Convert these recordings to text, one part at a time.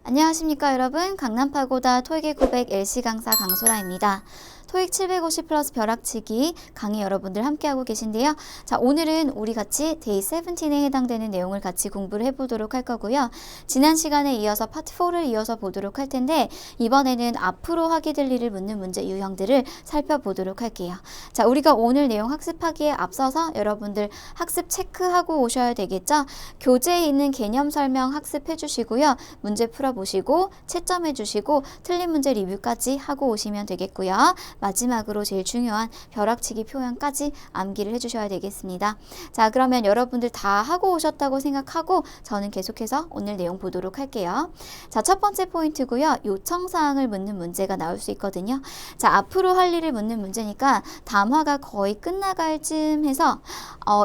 안녕하십니까 여러분. 강남파고다 토익 900 LC 강사 강소라입니다. 토익 750 플러스 벼락치기 강의 여러분들 함께하고 계신데요. 자, 오늘은 우리 같이 데이 17에 해당되는 내용을 같이 공부를 해보도록 할 거고요. 지난 시간에 이어서 파트 4를 이어서 보도록 할 텐데 이번에는 앞으로 하게 될 일을 묻는 문제 유형들을 살펴보도록 할게요. 자, 우리가 오늘 내용 학습하기에 앞서서 여러분들 학습 체크하고 오셔야 되겠죠? 교재에 있는 개념 설명 학습해 주시고요. 문제 풀어보시고 채점해 주시고 틀린 문제 리뷰까지 하고 오시면 되겠고요. 마지막으로 제일 중요한 벼락치기 표현까지 암기를 해주셔야 되겠습니다. 자, 그러면 여러분들 다 하고 오셨다고 생각하고 저는 계속해서 오늘 내용 보도록 할게요. 자, 첫 번째 포인트고요. 요청사항을 묻는 문제가 나올 수 있거든요. 자, 앞으로 할 일을 묻는 문제니까 담화가 거의 끝나갈 쯤 해서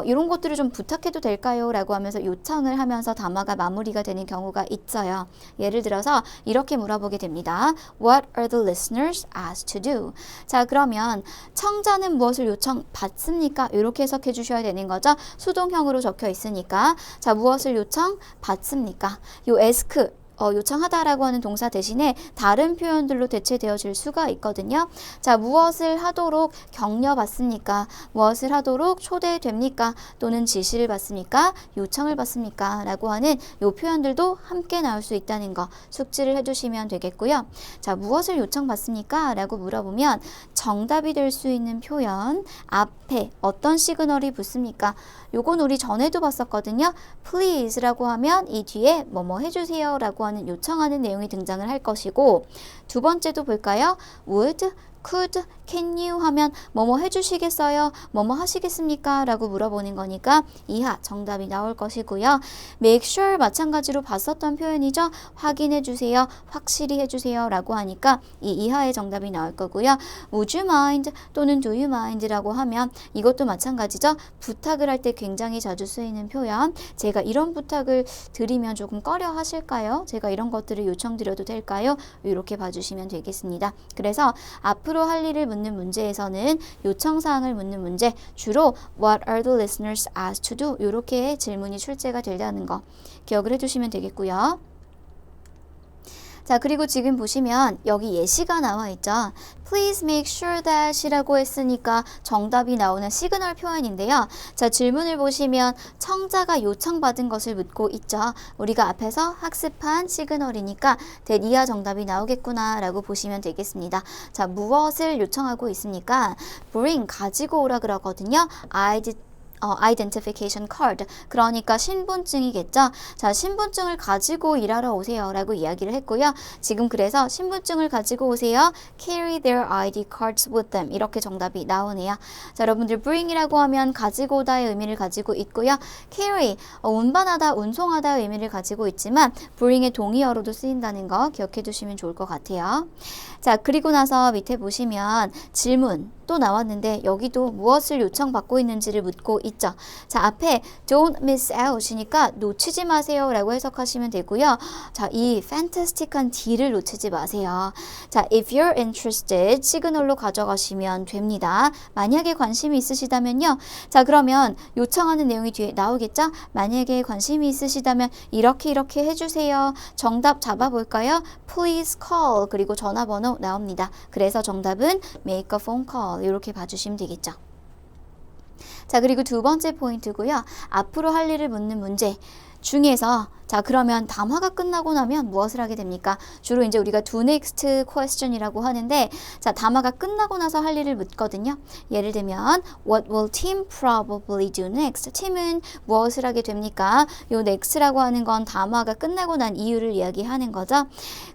이런 것들을 좀 부탁해도 될까요? 라고 하면서 요청을 하면서 담화가 마무리가 되는 경우가 있어요. 예를 들어서 이렇게 물어보게 됩니다. What are the listeners asked to do? 자, 그러면 청자는 무엇을 요청받습니까? 이렇게 해석해 주셔야 되는 거죠. 수동형으로 적혀 있으니까. 자, 무엇을 요청받습니까? 요 ask 요청하다라고 하는 동사 대신에 다른 표현들로 대체되어질 수가 있거든요. 자, 무엇을 하도록 격려받습니까? 무엇을 하도록 초대됩니까? 또는 지시를 받습니까? 요청을 받습니까? 라고 하는 요 표현들도 함께 나올 수 있다는 거 숙지를 해두시면 되겠고요. 자, 무엇을 요청받습니까? 라고 물어보면 정답이 될 수 있는 표현 앞에 어떤 시그널이 붙습니까? 요건 우리 전에도 봤었거든요. please라고 하면 이 뒤에 뭐뭐 해주세요 라고 하는 요청하는 내용이 등장을 할 것이고, 두 번째도 볼까요? would, could, can you 하면 뭐뭐 해주시겠어요? 뭐뭐 하시겠습니까? 라고 물어보는 거니까 이하 정답이 나올 것이고요. make sure 마찬가지로 봤었던 표현이죠. 확인해 주세요. 확실히 해주세요 라고 하니까 이 이하의 정답이 나올 거고요. would you mind 또는 do you mind 라고 하면 이것도 마찬가지죠. 부탁을 할 때 굉장히 자주 쓰이는 표현. 제가 이런 부탁을 드리면 조금 꺼려 하실까요? 제가 이런 것들을 요청드려도 될까요? 이렇게 봐주시면 되겠습니다. 그래서 앞으로 할 일을 묻는 문제에서는 요청사항을 묻는 문제, 주로 What are the listeners asked to do? 이렇게 질문이 출제가 되려는 거 기억을 해주시면 되겠고요. 자, 그리고 지금 보시면 여기 예시가 나와 있죠. Please make sure that 이라고 했으니까 정답이 나오는 시그널 표현인데요. 자, 질문을 보시면 청자가 요청받은 것을 묻고 있죠. 우리가 앞에서 학습한 시그널이니까 that 이하 정답이 나오겠구나 라고 보시면 되겠습니다. 자, 무엇을 요청하고 있습니까? bring, 가지고 오라 그러거든요. identification card. 그러니까 신분증이겠죠. 자, 신분증을 가지고 일하러 오세요 라고 이야기를 했고요. 지금 그래서 신분증을 가지고 오세요. carry their ID cards with them. 이렇게 정답이 나오네요. 자, 여러분들 bring이라고 하면 가지고 오다의 의미를 가지고 있고요. carry, 운반하다, 운송하다의 의미를 가지고 있지만 bring의 동의어로도 쓰인다는 거 기억해 두시면 좋을 것 같아요. 자, 그리고 나서 밑에 보시면 질문 또 나왔는데 여기도 무엇을 요청받고 있는지를 묻고 있죠. 자, 앞에 don't miss out이니까 놓치지 마세요 라고 해석하시면 되고요. 자, 이 fantastic한 D를 놓치지 마세요. 자, if you're interested 시그널로 가져가시면 됩니다. 만약에 관심이 있으시다면요. 자, 그러면 요청하는 내용이 뒤에 나오겠죠? 만약에 관심이 있으시다면 이렇게 해주세요. 정답 잡아볼까요? Please call 그리고 전화번호 나옵니다. 그래서 정답은 make a phone call 이렇게 봐주시면 되겠죠. 자, 그리고 두 번째 포인트고요. 앞으로 할 일을 묻는 문제 중에서 자, 그러면 담화가 끝나고 나면 무엇을 하게 됩니까? 주로 이제 우리가 do next question이라고 하는데 자, 담화가 끝나고 나서 할 일을 묻거든요. 예를 들면 What will Tim probably do next? 팀은 무엇을 하게 됩니까? 요 next라고 하는 건 담화가 끝나고 난 이유를 이야기하는 거죠.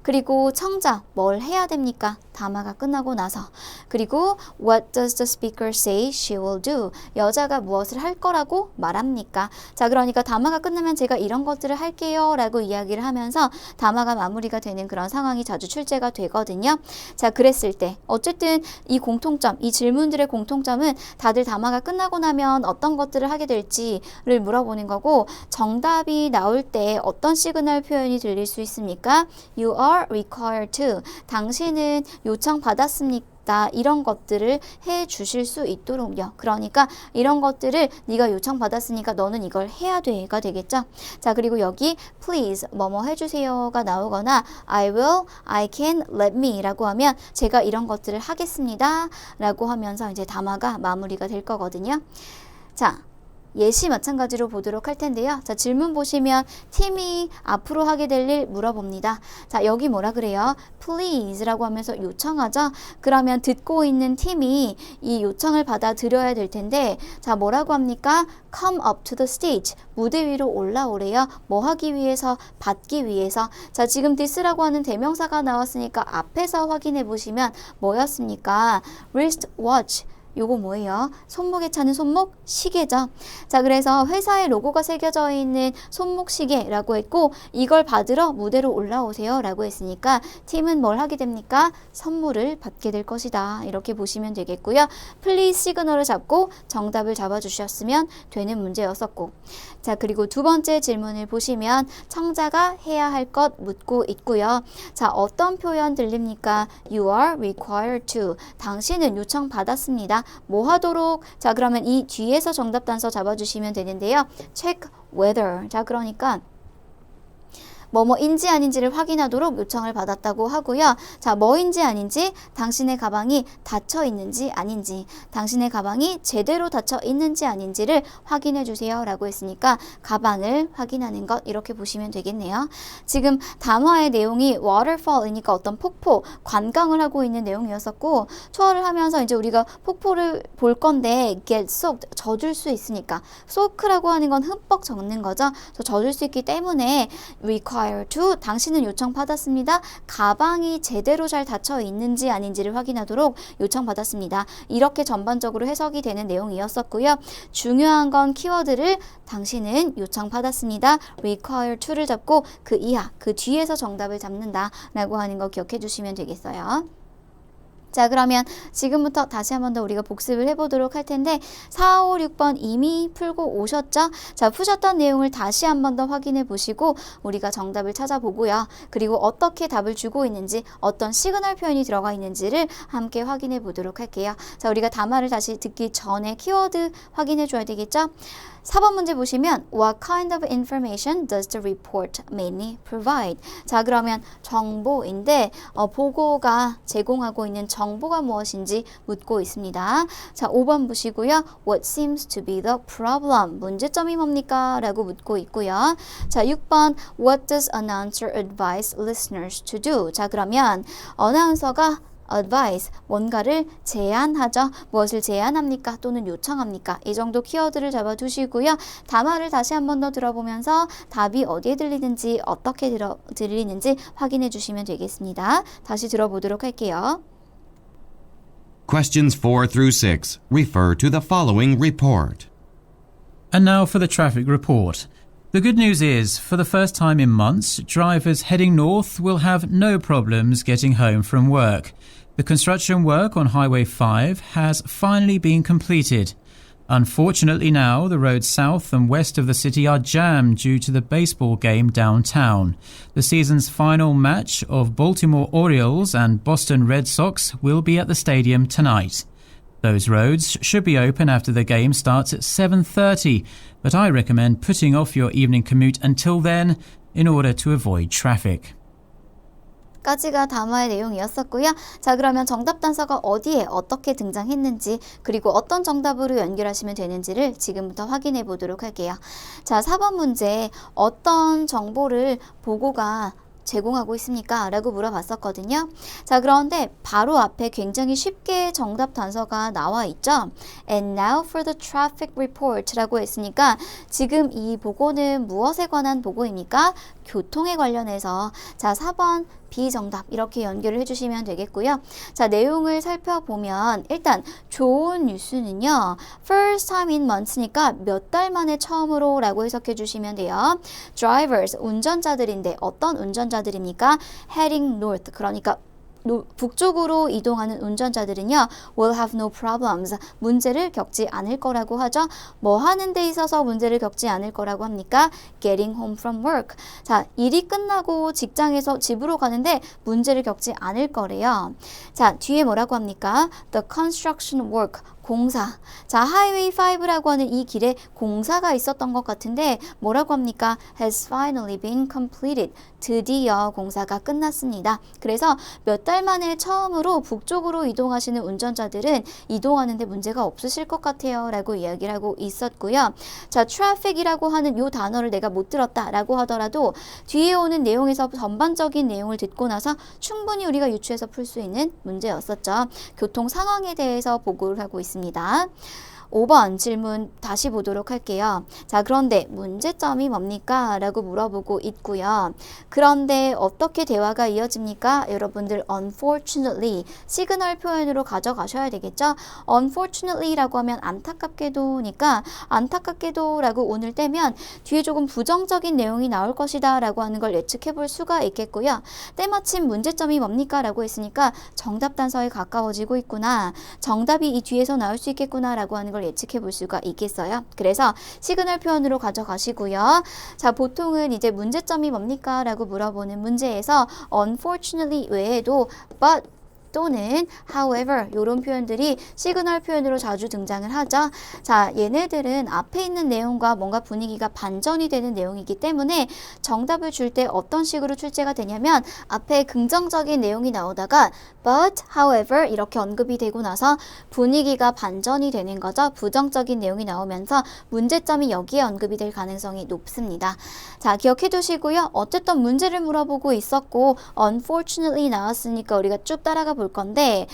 그리고 청자 뭘 해야 됩니까? 담화가 끝나고 나서. 그리고 What does the speaker say she will do? 여자가 무엇을 할 거라고 말합니까? 자, 그러니까 담화가 끝나면 제가 이런 것들을 할게요 라고 이야기를 하면서 담화가 마무리가 되는 그런 상황이 자주 출제가 되거든요. 자, 그랬을 때 어쨌든 이 공통점, 이 질문들의 공통점은 다들 담화가 끝나고 나면 어떤 것들을 하게 될지를 물어보는 거고 정답이 나올 때 어떤 시그널 표현이 들릴 수 있습니까? You are required to. 당신은 요청받았습니까? 있다. 이런 것들을 해 주실 수 있도록요. 그러니까 이런 것들을 네가 요청받았으니까 너는 이걸 해야 돼가 되겠죠. 자, 그리고 여기 please 뭐뭐 해주세요가 나오거나 I will, I can, let me 라고 하면 제가 이런 것들을 하겠습니다 라고 하면서 이제 담화가 마무리가 될 거거든요. 자, 예시 마찬가지로 보도록 할 텐데요. 자, 질문 보시면 팀이 앞으로 하게 될 일 물어봅니다. 자, 여기 뭐라 그래요? please라고 하면서 요청하죠. 그러면 듣고 있는 팀이 이 요청을 받아들여야 될 텐데, 자, 뭐라고 합니까? come up to the stage. 무대 위로 올라오래요. 뭐 하기 위해서? 받기 위해서. 자, 지금 this라고 하는 대명사가 나왔으니까 앞에서 확인해 보시면 뭐였습니까? wristwatch. 요거 뭐예요? 손목에 차는 손목 시계죠. 자, 그래서 회사의 로고가 새겨져 있는 손목 시계라고 했고 이걸 받으러 무대로 올라오세요 라고 했으니까 팀은 뭘 하게 됩니까? 선물을 받게 될 것이다. 이렇게 보시면 되겠고요. 플리즈 시그널을 잡고 정답을 잡아주셨으면 되는 문제였었고, 자, 그리고 두 번째 질문을 보시면 청자가 해야 할 것 묻고 있고요. 자, 어떤 표현 들립니까? You are required to. 당신은 요청받았습니다. 뭐 하도록? 자, 그러면 이 뒤에서 정답 단서 잡아주시면 되는데요. check whether. 자, 그러니까 뭐뭐인지 아닌지를 확인하도록 요청을 받았다고 하고요. 자, 뭐인지 아닌지, 당신의 가방이 닫혀 있는지 아닌지, 당신의 가방이 제대로 닫혀 있는지 아닌지를 확인해 주세요 라고 했으니까 가방을 확인하는 것, 이렇게 보시면 되겠네요. 지금 담화의 내용이 waterfall이니까 어떤 폭포, 관광을 하고 있는 내용이었었고, 투어를 하면서 이제 우리가 폭포를 볼 건데 get soaked, 젖을 수 있으니까, soak라고 하는 건 흠뻑 젖는 거죠. 젖을 수 있기 때문에 require to, 당신은 요청받았습니다. 가방이 제대로 잘 닫혀 있는지 아닌지를 확인하도록 요청받았습니다. 이렇게 전반적으로 해석이 되는 내용이었었고요. 중요한 건 키워드를 당신은 요청받았습니다. require to를 잡고 그 이하, 그 뒤에서 정답을 잡는다 라고 하는 거 기억해 주시면 되겠어요. 자, 그러면 지금부터 다시 한 번 더 우리가 복습을 해보도록 할 텐데 4, 5, 6번 이미 풀고 오셨죠? 자, 푸셨던 내용을 다시 한 번 더 확인해 보시고 우리가 정답을 찾아보고요. 그리고 어떻게 답을 주고 있는지, 어떤 시그널 표현이 들어가 있는지를 함께 확인해 보도록 할게요. 자, 우리가 담화를 다시 듣기 전에 키워드 확인해 줘야 되겠죠? 4번 문제 보시면 What kind of information does the report mainly provide? 자, 그러면 정보인데 보고가 제공하고 있는 정보가 무엇인지 묻고 있습니다. 자, 5번 보시고요. What seems to be the problem? 문제점이 뭡니까? 라고 묻고 있고요. 자, 6번 What does announcer advise listeners to do? 자, 그러면 어나운서가 advise, 뭔가를 제안하죠. 무엇을 제안합니까? 또는 요청합니까? 이 정도 키워드를 잡아두시고요. 담화를 다시 한 번 더 들어보면서 답이 어디에 들리는지, 어떻게 들리는지 확인해 주시면 되겠습니다. 다시 들어보도록 할게요. Questions 4 through 6 refer to the following report. And now for the traffic report. The good news is, for the first time in months, drivers heading north will have no problems getting home from work. The construction work on Highway 5 has finally been completed. Unfortunately now, the roads south and west of the city are jammed due to the baseball game downtown. The season's final match of Baltimore Orioles and Boston Red Sox will be at the stadium tonight. Those roads should be open after the game starts at 7:30, but I recommend putting off your evening commute until then in order to avoid traffic. 까지가 담화의 내용이었었고요. 자, 그러면 정답 단서가 어디에 어떻게 등장했는지, 그리고 어떤 정답으로 연결하시면 되는지를 지금부터 확인해 보도록 할게요. 자, 4번 문제, 어떤 정보를 보고가 제공하고 있습니까? 라고 물어봤었거든요. 자, 그런데 바로 앞에 굉장히 쉽게 정답 단서가 나와 있죠. And now for the traffic report 라고 했으니까 지금 이 보고는 무엇에 관한 보고입니까? 교통에 관련해서. 자, 4번 비정답 이렇게 연결을 해주시면 되겠고요. 자, 내용을 살펴보면 일단 좋은 뉴스는요. First time in months니까 몇 달 만에 처음으로 라고 해석해 주시면 돼요. Drivers, 운전자들인데 어떤 운전자들입니까? Heading north, 그러니까 북쪽으로 이동하는 운전자들은요, will have no problems. 문제를 겪지 않을 거라고 하죠. 뭐 하는 데 있어서 문제를 겪지 않을 거라고 합니까? getting home from work. 자, 일이 끝나고 직장에서 집으로 가는데 문제를 겪지 않을 거래요. 자, 뒤에 뭐라고 합니까? The construction work. 공사. 자, 하이웨이 5라고 하는 이 길에 공사가 있었던 것 같은데 뭐라고 합니까? has finally been completed. 드디어 공사가 끝났습니다. 그래서 몇 달 만에 처음으로 북쪽으로 이동하시는 운전자들은 이동하는데 문제가 없으실 것 같아요 라고 이야기를 하고 있었고요. 자, traffic이라고 하는 이 단어를 내가 못 들었다 라고 하더라도 뒤에 오는 내용에서 전반적인 내용을 듣고 나서 충분히 우리가 유추해서 풀 수 있는 문제였었죠. 교통 상황에 대해서 보고를 하고 있습니다. 5번 질문 다시 보도록 할게요. 자, 그런데 문제점이 뭡니까? 라고 물어보고 있고요. 그런데 어떻게 대화가 이어집니까? 여러분들 unfortunately 시그널 표현으로 가져가셔야 되겠죠? unfortunately 라고 하면 안타깝게도니까 안타깝게도 라고 운을 떼면 뒤에 조금 부정적인 내용이 나올 것이다 라고 하는 걸 예측해 볼 수가 있겠고요. 때마침 문제점이 뭡니까? 라고 했으니까 정답 단서에 가까워지고 있구나. 정답이 이 뒤에서 나올 수 있겠구나 라고 하는 걸 예측해 볼 수가 있겠어요. 그래서 시그널 표현으로 가져가시고요. 자, 보통은 이제 문제점이 뭡니까? 라고 물어보는 문제에서 unfortunately 외에도 but 또는 however 이런 표현들이 시그널 표현으로 자주 등장을 하죠. 자, 얘네들은 앞에 있는 내용과 뭔가 분위기가 반전이 되는 내용이기 때문에 정답을 줄 때 어떤 식으로 출제가 되냐면 앞에 긍정적인 내용이 나오다가 but however 이렇게 언급이 되고 나서 분위기가 반전이 되는 거죠. 부정적인 내용이 나오면서 문제점이 여기에 언급이 될 가능성이 높습니다. 자, 기억해 두시고요. 어쨌든 문제를 물어보고 있었고 unfortunately 나왔으니까 우리가 쭉 따라가 볼 건데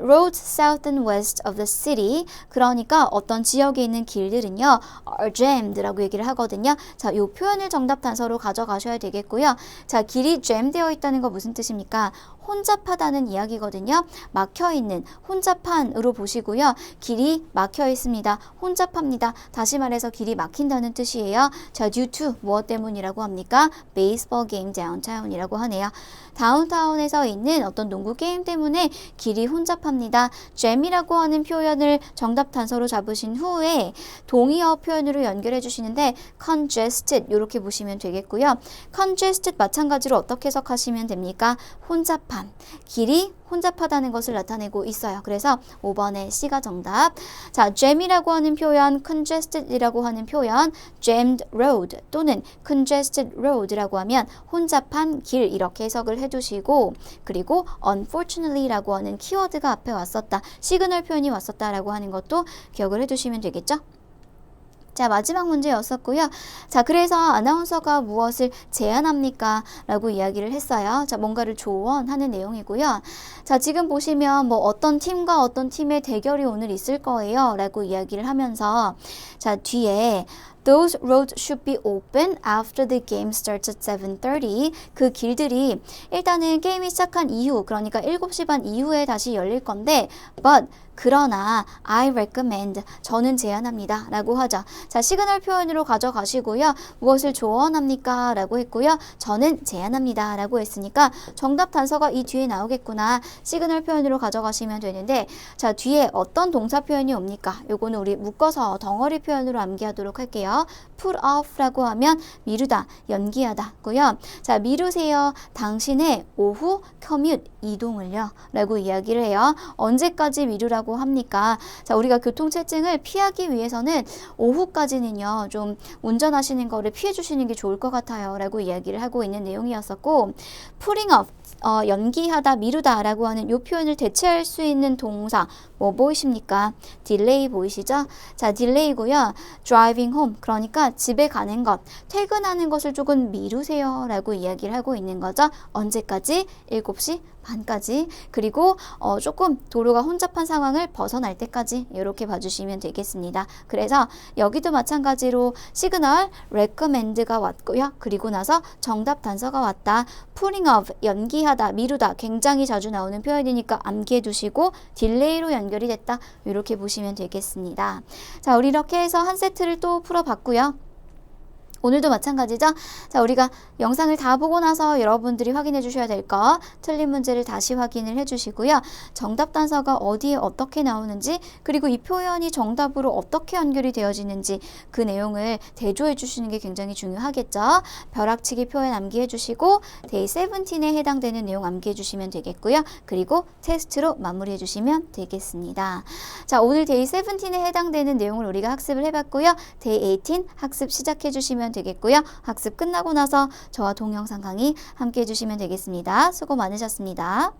roads south and west of the city 그러니까 어떤 지역에 있는 길들은요 are jammed 라고 얘기를 하거든요. 자, 이 표현을 정답 단서로 가져가셔야 되겠고요. 자, 길이 jam되어 있다는 거 무슨 뜻입니까? 혼잡하다는 이야기거든요. 막혀있는 혼잡한으로 보시고요. 길이 막혀 있습니다. 혼잡합니다. 다시 말해서 길이 막힌다는 뜻이에요. 자, due to 무엇 때문이라고 합니까? baseball game downtown이라고 하네요. 다운타운에서 있는 어떤 농구 게임 때문에 길이 혼잡합니다. jam이라고 하는 표현을 정답 단서로 잡으신 후에 동의어 표현으로 연결해 주시는데 congested 이렇게 보시면 되겠고요. congested 마찬가지로 어떻게 해석하시면 됩니까? 혼잡한, 길이 혼잡하다는 것을 나타내고 있어요. 그래서 5번의 C가 정답. 자, jam이라고 하는 표현, congested이라고 하는 표현, jammed road 또는 congested road라고 하면 혼잡한 길 이렇게 해석을 해두시고 그리고 unfortunately라고 하는 키워드가 앞에 왔었다. 시그널 표현이 왔었다라고 하는 것도 기억을 해두시면 되겠죠? 자, 마지막 문제였었고요. 자, 그래서 아나운서가 무엇을 제안합니까? 라고 이야기를 했어요. 자, 뭔가를 조언하는 내용이고요. 자, 지금 보시면 뭐 어떤 팀과 어떤 팀의 대결이 오늘 있을 거예요. 라고 이야기를 하면서 자, 뒤에 Those roads should be open after the game starts at 7:30. 그 길들이 일단은 게임이 시작한 이후, 그러니까 7시 반 이후에 다시 열릴 건데 but 그러나 I recommend 저는 제안합니다 라고 하죠. 자, 시그널 표현으로 가져가시고요. 무엇을 조언합니까? 라고 했고요. 저는 제안합니다 라고 했으니까 정답 단서가 이 뒤에 나오겠구나. 시그널 표현으로 가져가시면 되는데 자, 뒤에 어떤 동사 표현이 옵니까? 요거는 우리 묶어서 덩어리 표현으로 암기하도록 할게요. put off라고 하면 미루다, 연기하다고요. 자, 미루세요. 당신의 오후 커뮤트 이동을요 라고 이야기를 해요. 언제까지 미루라고 합니까? 자, 우리가 교통체증을 피하기 위해서는 오후까지는요 좀 운전하시는 거를 피해 주시는 게 좋을 것 같아요 라고 이야기를 하고 있는 내용이었었고 putting off 연기하다, 미루다 라고 하는 이 표현을 대체할 수 있는 동사 뭐 보이십니까? delay 보이시죠? 자, delay고요. driving home 그러니까 집에 가는 것, 퇴근하는 것을 조금 미루세요 라고 이야기를 하고 있는 거죠. 언제까지? 7시 반까지. 그리고 조금 도로가 혼잡한 상황을 벗어날 때까지 이렇게 봐주시면 되겠습니다. 그래서 여기도 마찬가지로 시그널 recommend가 왔고요. 그리고 나서 정답 단서가 왔다. putting off 연기하다, 미루다 굉장히 자주 나오는 표현이니까 암기해 두시고 딜레이로 연결이 됐다. 이렇게 보시면 되겠습니다. 자, 우리 이렇게 해서 한 세트를 또 풀어봤고요. 오늘도 마찬가지죠? 자, 우리가 영상을 다 보고 나서 여러분들이 확인해 주셔야 될 거, 틀린 문제를 다시 확인을 해 주시고요. 정답 단서가 어디에 어떻게 나오는지, 그리고 이 표현이 정답으로 어떻게 연결이 되어지는지 그 내용을 대조해 주시는 게 굉장히 중요하겠죠? 벼락치기 표현 암기해 주시고 데이 17에 해당되는 내용 암기해 주시면 되겠고요. 그리고 테스트로 마무리해 주시면 되겠습니다. 자, 오늘 데이 17에 해당되는 내용을 우리가 학습을 해봤고요. 데이 18 학습 시작해 주시면 되겠고요. 학습 끝나고 나서 저와 동영상 강의 함께 해주시면 되겠습니다. 수고 많으셨습니다.